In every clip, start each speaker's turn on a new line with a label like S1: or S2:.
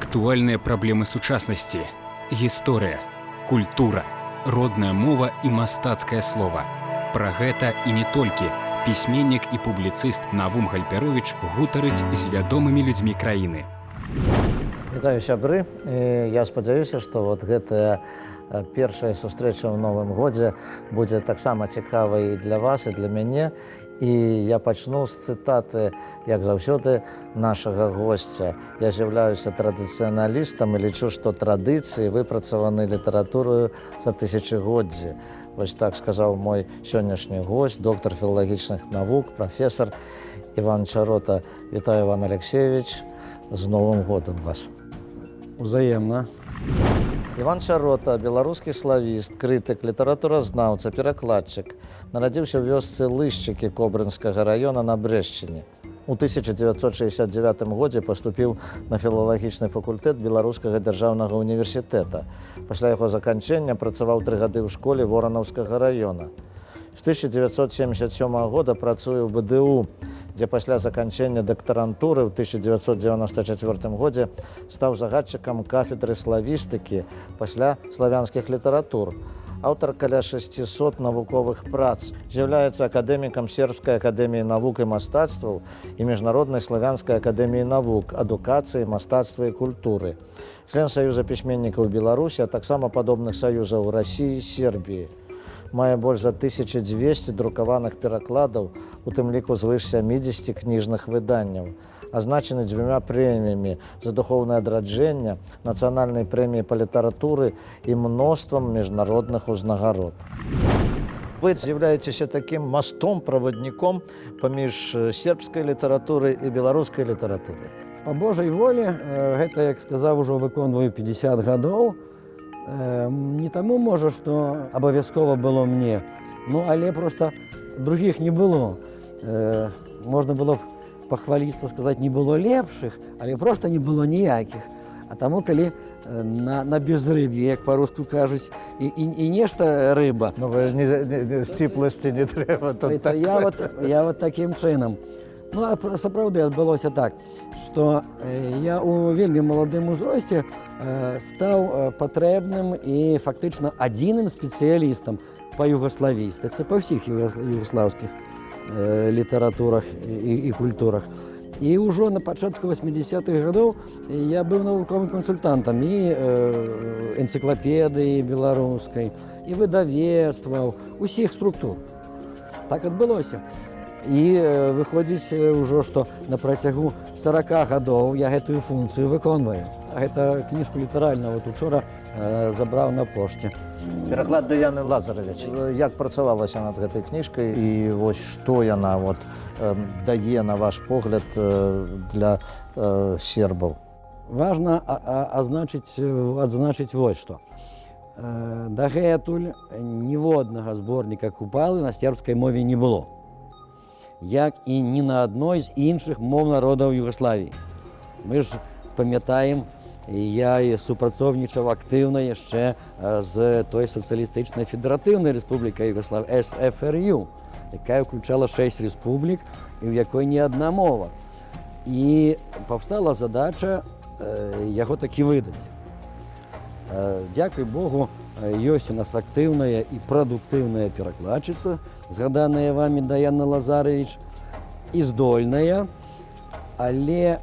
S1: Актуальныя праблемы сучаснасці, гісторыя, культура, родная мова і мастацкае слова. Пра гэта і не толькі пісьменнік і публіцыст Навум Гальперовіч гутарыць з вядомымі людзьмі краіны.
S2: Вітаю, сябры. Я спадзяюся, што гэтая першая сустрэча ў Новым годзе будзе таксама цікавай і для вас, і для мяне. І я пачну з цытаты, як заўсёды, нашага госця. Я з'яўляюся традыцыяналістам і лічу, што традыцыі выпрацаваны літаратурою за тысячагоддзі. Вось так сказаў мой сённяшні госць, доктар філалагічных навук, прафесар Іван Чарота. Вітаю, Іван Алексеевич, з Новым годам вас.
S3: Узаемна.
S2: Іван Чарота, беларускі славіст, крытык, літаратуразнаўца, перакладчык. Нарадзіўся ў вёсцы Лышчыкі Кобрынскага раёна на Брэшчыне. У 1969 годзе паступіў на філалагічны факультэт Беларускага дзяржаўнага універсітэта. Пасля яго заканчэння працаваў 3 гады ў школе Воранаўскага раёна. З 1977 года працуе ў БДУ, дзе пасля заканчэння дактарантуры ў 1994 годзе стаў загадчыкам кафедры славістыкі пасля славянскіх літаратур. Аўтар каля 600 навуковых прац. З'яўляецца акадэмікам Сербскай акадэміі навук і мастацтваў і Міжнароднай славянскай акадэміі навук, адукацыі, мастацтва і культуры. Член Саюза пісьменнікаў Беларусі, а таксама падобных саюзаў Расіі і Сербіі. Мае больш за 1200 друкаваных перакладаў, у тым ліку звыш 70 кніжных выданняў. Азначаны 2 прэміямі за духоўнае адраджэнне, нацыянальнай прэміі па літаратуры і мноствам міжнародных узнагарод. Вы з'яўляецеся такім мастом, правадніком паміж сербскай літаратурай і беларускай літаратурай.
S3: Па Божай волі, гэта, як сказаў, ужо выконваю 50 гадоў. Не таму, можа, што абавязкова было мне, але проста другіх не было. Можна было б пахваліцца, сказаць, не было лепшых, але проста не было ніякіх. А таму, калі на безрыб'і, як па-руску кажуць, і нешта рыба.
S2: Сціпласці не трэба.
S3: Я вот такім чынам. А сапраўды адбылося так, што я ў вельмі маладым узросце стаў патрэбным і фактычна адзіным спецыялістам па югаславістыцы, па ўсіх югаслаўскіх літаратурах і культурах. І ўжо на пачатку 80-х гадоў я быў навуковым кансультантам і энцыклапедыі беларускай, і выдавецтваў, усіх структур. Так адбылося. І выходзіць ўжо, што на працягу 40 гадоў я гэтую функцыю выконваю. Гэта кніжку літаральна учора забраў на пошце.
S2: Пераклад Дыяны Лазаравіч. Як працавалася над гэтай кніжкай і вось што яна дае, на ваш погляд, для сербаў?
S3: Важна адзначыць вось што. Дагэтуль ніводнага зборніка Купалы на сербскай мове не было, як і ні на адной з іншых моў народаў Югаславіі. Мы ж памятаем, я супрацоўнічаў актыўна яшчэ з той сацыялістычнай федэратыўнай рэспублікай Югаславіі, СФРЮ, якая ўключала 6 рэспублік, і ў якой не адна мова. І паўстала задача яго такі выдаць. Дзякуй Богу, ёсць у нас актыўная і прадуктыўная перакладчыца, згаданая вамі Даяна Лазаравіч, і здольная, але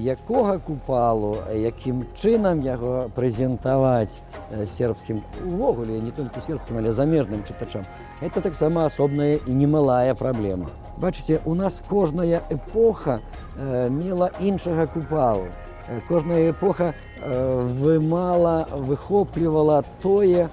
S3: якога Купалу, якім чынам яго прэзентаваць сербскім, увогуле, не толькі сербскім, але замежным чытачам, гэта таксама асобная і немалая праблема. Бачыце, у нас кожная эпоха мела іншага Купалу. Кожная эпоха выхоплівала тое,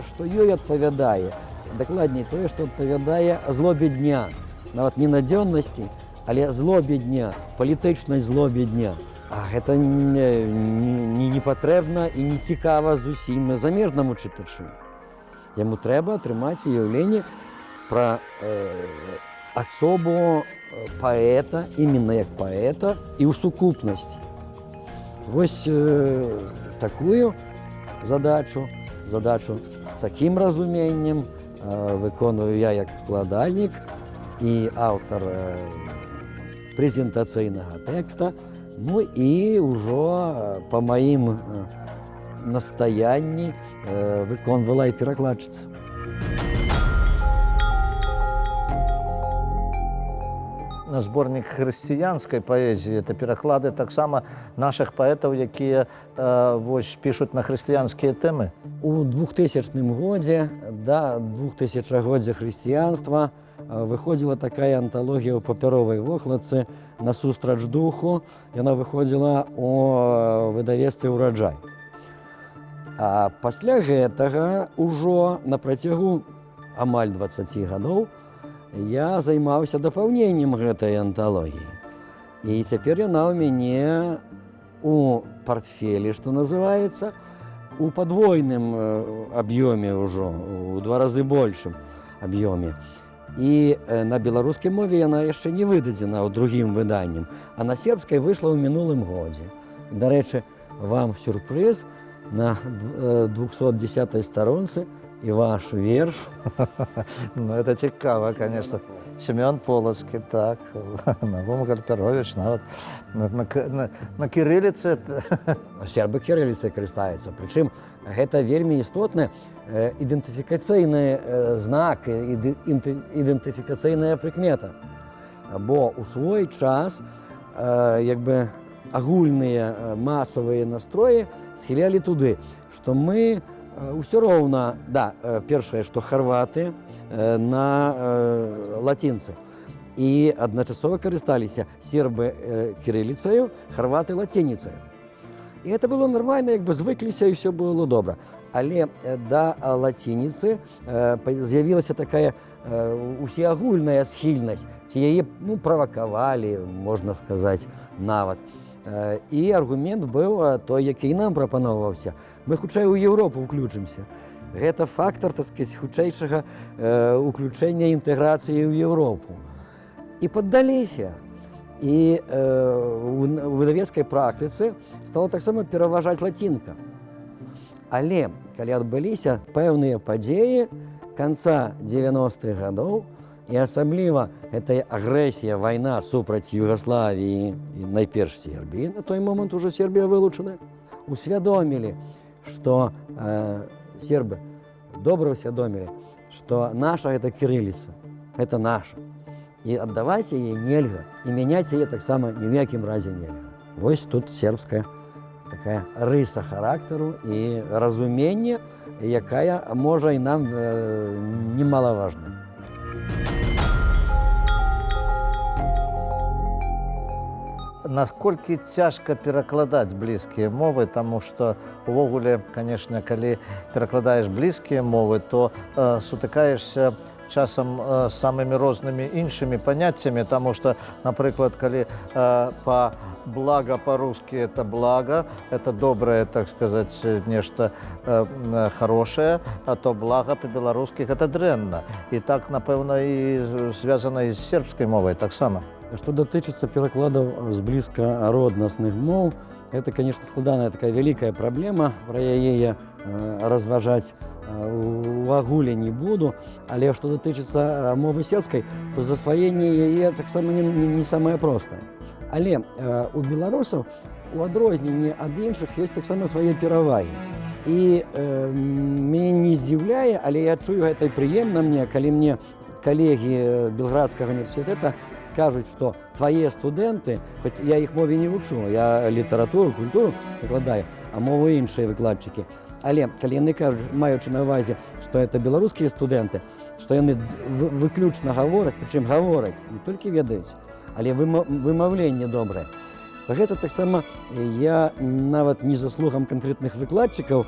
S3: што ёй адпавядае. Дакладней, тое, што адпавядае злобе дня. Нават не надзённасці, але злобе дня, палітычнай злобе дня. А гэта не патрэбна і не цікава зусім замежнаму чытачу. Яму трэба атрымаць уяўленне пра асобу паэта, іменно як паэта, і ў сукупнасці. Вось такую задачу з такім разуменнем выконваю я як выкладальнік і аўтар прэзентацыйнага тэкста Ну і ўжо па маім настаянні выконвала і перакладчыца.
S2: Зборнік хрысціянскай паэзіі, это пераклады таксама нашых паэтаў, якія вось пішуць на хрысціянскія тэмы.
S3: У 2000 годзе, да, 2000-годдзя хрысціянства выходзіла такая анталогія ў папяровай вокладцы «Насустрач духу». Яна выходзіла ў выдавецтве «Ураджай». А пасля гэтага ўжо на працягу амаль 20 гадоў я займаўся дапаўненнем гэтай анталогіі. І цяпер яна ў мяне у партфелі, што называецца, у падвойным аб'ёме ўжо, у 2 разы большым аб'ёме. І на беларускай мове яна яшчэ не выдадзена ў другім выданнем, а на сербскай выйшла ў мінулым годзе. Дарэчы, вам сюрпрыз на 210-й старонцы і ваш верш.
S2: Ну, это цікава, конечно. Семён Полацкі, так, Навум Гальперович, нават на кірыліцы.
S3: Сербы кірыліцай карыстаюцца. Прычым гэта вельмі істотны ідэнтыфікацыйны знак, ідэнтыфікацыйная прыкмета. Бо ў свой час агульныя масавыя настроі схілялі туды, што мы ўсё роўна, да, першае, што харваты на лацінцы. І адначасова карысталіся сербы кірыліцаю, харваты лацініцаю. І гэта было нармальна, звыкліся, і ўсё было добра. Але да лацініцы з'явілася такая усеагульная схільнасць, ці яе правакавалі, можна сказаць, нават. І аргумент быў той, які нам прапаноўваўся. Мы хутчэй у Еўропу ўключымся. Гэта фактар, так сказаць, хутчэйшага ўключэння інтэграцыі ў Еўропу. І паддаліся. І у выдавецкай практыцы стала таксама пераважаць лацінка. Але калі адбыліся пэўныя падзеі канца 90-х гадоў, і асабліва гэтая агрэсія, вайна супраць Югаславіі і найперш Сербіі, на той момант ужо Сербія вылучана, усвядомілі, што сербы добра усвядомілі, што наша гэта кірыліца, гэта наша. І аддаваць яе нельга, і мяняць яе таксама ні ў якім разе нельга. Вось тут сербская такая рыса характару і разуменне, якая можа і нам немалаважна.
S2: Насколькі цяжка перакладаць блізкія мовы, таму што увогуле, канешне, калі перакладаеш блізкія мовы, то сутыкаешся часам з самымі рознымі іншымі паняццямі, таму што, напрыклад, калі блага па-рускі это блага, это добрае, так сказаць, нешта хорошае, а то блага па-беларускі гэта дрэнна. І так, напэўна, і звязана і з сербскай мовай таксама.
S3: Што датычыцца перакладаў з блізкароднасных моў, гэта, конечно, складаная такая вялікая праблема, пра яе я разважаць увагуле не буду, але што датычыцца мовы сербскай, то засваенне яе таксама не самае простае. Але у беларусаў у адрозненні ад іншых ёсць таксама свае перавагі. І мяне не здзіўляе, але я чую гэта і прыемна мне, калі мне калегі Белградскага універсітэта кажуць, што твае студэнты, хоць я іх мове не вучу, я літаратуру, культуру выкладаю, а мову іншыя выкладчыкі. Але калі яны кажуць, маючы на ўвазе, што гэта беларускія студэнты, што яны выключна гавораць, прычым гавораць, не толькі ведаюць, але вымаўленне добрае. Гэта таксама я нават не заслугам канкрэтных выкладчыкаў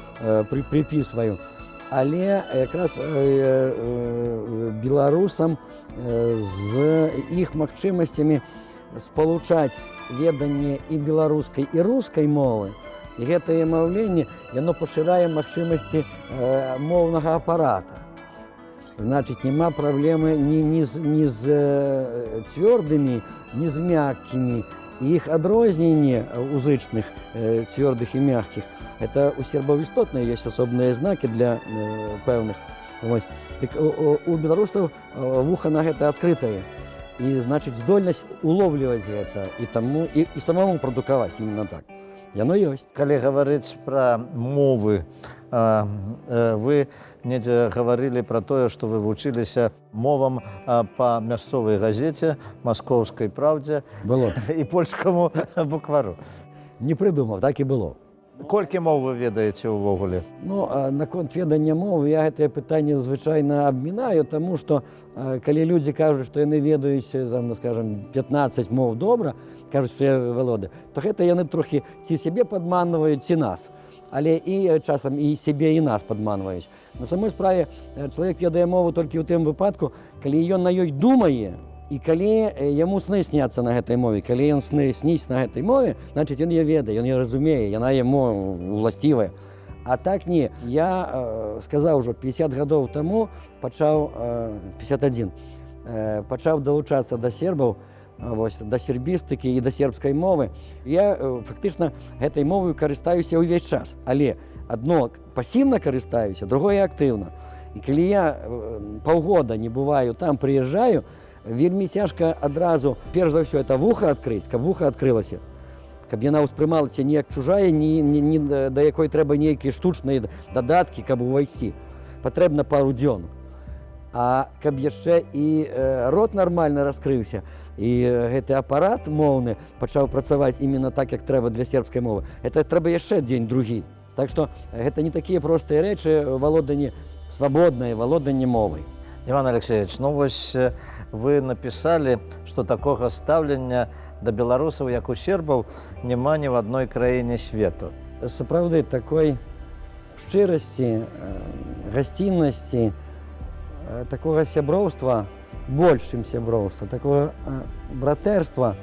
S3: прыпісваю, але якраз беларусам з іх магчымасцямі спалучаць веданне і беларускай, і рускай мовы. І гэтае маўленне, яно пашырае магчымасці моўнага апарата. Значыць, няма праблемы ні з цвёрдымі, ні з мяккімі. Іх адрозненне узычных, цвёрдых і мяккіх, это у сербаў істотна, ёсць асобныя знакі для пэўных. Так у беларусаў вуха на гэта адкрытае. і значыць здольнасць уловліваць гэта і таму і самому прадукаваць именно так. Яно ёсць.
S2: Калі гаварыць пра мовы, вы недзе гаварылі пра тое, што вы вучыліся мовам па мясцовай газеце, маскоўскай праўдзе
S3: Было.
S2: і польскаму буквару.
S3: Не прыдумаў, так і было.
S2: Колькі моў вы ведаеце ўвогуле?
S3: Ну, наконт ведання мовы я гэтае пытанне звычайна абмінаю, таму што калі людзі кажуць, што яны ведаюць, там, скажам, 15 моў добра, кажуць, што я валодаю, то гэта яны трохі ці сябе падманваюць, ці нас. Але і часам і сябе, і нас падманваюць. На самой справе чалавек ведае мову толькі ў тым выпадку, калі ён на ёй думае, і калі яму сны сняцца на гэтай мове, калі ён сны сніць на гэтай мове, значыць, ён яе ведае, ён яе разумее, яна яму уласцівая. А так не. Я сказаў ужо 50 гадоў таму, пачаў 51, пачаў далучацца да сербаў, да сербістыкі і да сербскай мовы. Я фактычна гэтай моваю карыстаюся ўвесь час, але адно пасіўна карыстаюся, другое актыўна. І калі я паўгода не бываю там, прыязджаю, вельмі цяжка адразу, перш за ўсё, это вуха адкрыць, каб вуха адкрылася, каб яна ўспрымалася не як чужая, да якой трэба нейкія штучныя дадаткі, каб увайсці. Патрэбна пару дзён. А каб яшчэ і рот нармальна раскрыўся, і гэты апарат моўны пачаў працаваць именно так, як трэба для сербскай мовы, это трэба яшчэ дзень-другі. Так што гэта не такія простыя рэчы, валоданне свабоднае, валоданне мовай.
S2: Іван Алексеевич, ну вось вы напісалі, што такога стаўлення да беларусаў, як у сербаў, няма ні в адной краіне свету.
S3: Сапраўды, такой шчырасці, гасціннасці, такога сяброўства, больш, чым сяброўства, такога братэрства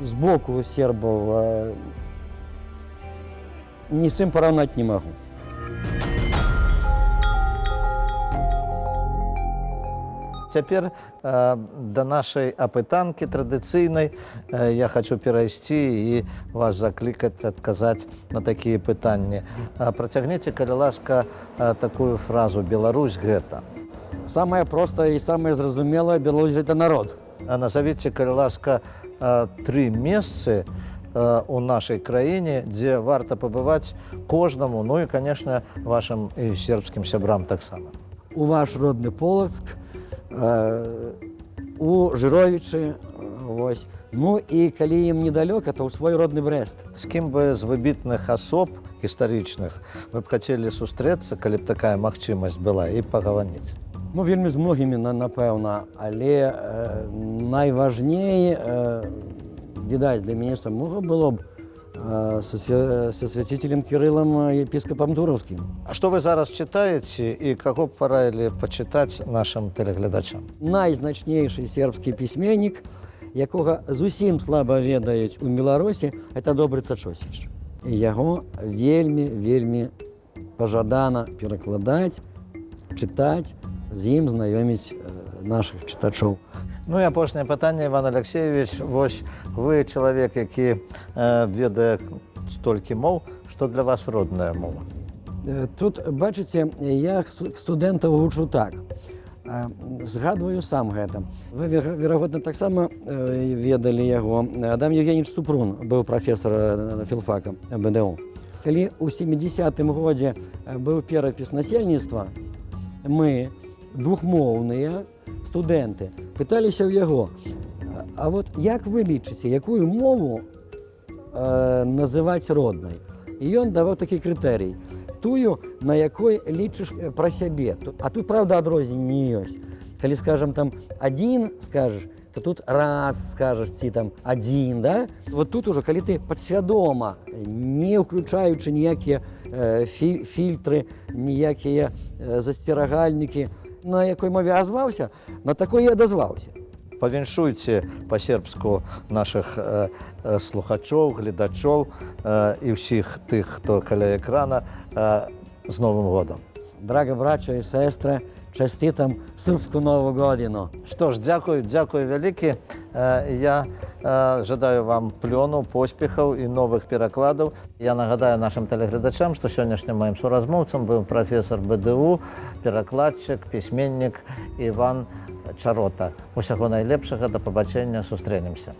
S3: з боку сербаў ні з чым параўнаць не магу.
S2: Цяпер да нашай апытанкі традыцыйнай я хачу перайсці і вас заклікаць адказаць на такія пытанні. Працягніце, калі ласка, такую фразу «Беларусь – гэта».
S3: Самае простае і самае зразумелае, Беларусь – гэта народ.
S2: Назавіце, калі ласка, 3 месцы у нашай краіне, дзе варта пабываць кожнаму, ну і, канешне, вашым і сербскім сябрам таксама.
S3: У ваш родны Полацк, у Жыровічы, вось. Ну і калі ім недалёка, то ў свой родны Брэст.
S2: З кім бы з выбітных асоб гістарычных вы б хацелі сустрэцца, калі б такая магчымасць была, і пагаваніць?
S3: Ну, вельмі з многімі, напэўна, але найважней, відаць, для мяне самога было б со свяцителем Кириллом, епископом Туровским.
S2: А што вы зараз чытаеце і каго б параілі пачытаць нашым тэлегледачам?
S3: Найзначнейшы сербскі пісьменнік, якога зусім слаба ведаюць у Беларусі, это Добрыца Чосіч. Яго вельмі пажадана перакладаць, чытаць, з ім знаёміць нашых чытачоў.
S2: Ну і апошняе пытанне, Іван Алексеевич. Вось вы чалавек, які ведае столькі моў, што для вас родная мова?
S3: Тут, бачыце, я студэнтаў вучу так. Згадваю сам гэта. Вы, верагодна, таксама ведалі яго. Адам Евгеньевич Супрун быў прафесар філфака БДУ. Калі ў 70-м годзе быў перапіс насельніцтва, мы, двухмоўныя студэнты, пыталіся ў яго, а вот як вы лічыце, якую мову называць роднай? І ён даваў такі крытэрый. Тую, на якой лічыш пра сябе. А тут, правда, адрозненне ёсць. Калі, скажам, там адзін скажаш, то тут раз скажаш, ці там адзін, да? Вот тут ужо, калі ты падсвядома, не ўключаючы ніякія фільтры, ніякія засцерагальнікі, на якой мове азваўся, на такой і адазваўся.
S2: Павіншуйце па-сербску нашых слухачоў, гледачоў і ўсіх тых, хто каля экрана, з Новым годам.
S3: Драга брачо і сестра, честитам Српску Нову годину.
S2: Што ж, дзякуй вялікі. Я жадаю вам плёну, поспехаў і новых перакладаў. Я нагадаю нашим тэлегледачам, што сённяшнім маім суразмоўцам быў прафесор БДУ, перакладчык, пісьменнік Іван Чарота. Усяго найлепшага, да пабачэння, сустрэнемся.